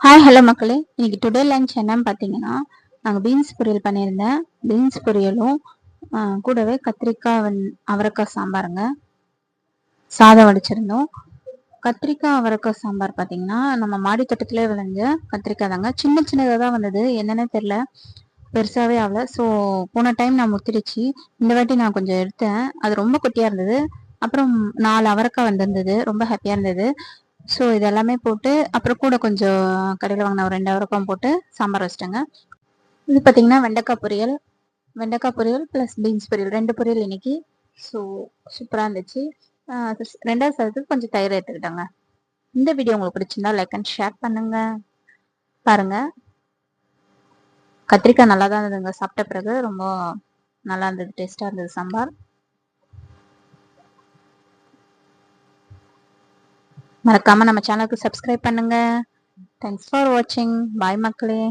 Hi hello மக்களே, இன்னைக்கு today lunch என்னன்னு பார்த்தீங்கன்னா, நாங்கள் பீன்ஸ் பொரியல் பண்ணியிருந்தேன். பீன்ஸ் பொரியலும் கூடவே கத்திரிக்காய் அவரைக்காய் சாம்பாருங்க. சாதம் வடிச்சிருந்தோம். கத்திரிக்காய் அவரைக்காய் சாம்பார் பார்த்தீங்கன்னா, நம்ம மாடி தோட்டத்திலே விளைஞ்ச கத்திரிக்காய் தாங்க. சின்ன சின்னதாக தான் வந்தது, என்னன்னே தெரில, பெருசாகவே ஆகல. ஸோ போன டைம் நான் முத்திடுச்சு, இந்த வாட்டி நான் கொஞ்சம் எடுத்தேன். அது ரொம்ப குட்டியாக இருந்தது. அப்புறம் 4 அவரைக்காய் வந்திருந்தது, ரொம்ப ஹாப்பியாக இருந்தது. ஸோ இதெல்லாமே போட்டு அப்புறம் கூட கொஞ்சம் கடையில் வாங்கின ஒரு 2 அவரைக்காயும் போட்டு சாம்பார் வச்சிட்டேங்க. இது பார்த்தீங்கன்னா வெண்டைக்காய் பொரியல் ப்ளஸ் பீன்ஸ் பொரியல் 2 பொரியல் இன்னைக்கு. ஸோ சூப்பராக இருந்துச்சு. ரெண்டாவது சாதத்துக்கு கொஞ்சம் தயிர் எடுத்துக்கிட்டாங்க. இந்த வீடியோ உங்களுக்கு பிடிச்சிருந்தா லைக் அண்ட் ஷேர் பண்ணுங்க. பாருங்க, கத்திரிக்காய் நல்லா தான் இருந்ததுங்க. சாப்பிட்ட பிறகு ரொம்ப நல்லா இருந்தது, டேஸ்டாக இருந்தது சாம்பார். மறக்காம நம்ம சேனலுக்கு சப்ஸ்கிரைப் பண்ணுங்க. தேங்க்ஸ் ஃபார் வாட்சிங். பாய் மக்களே.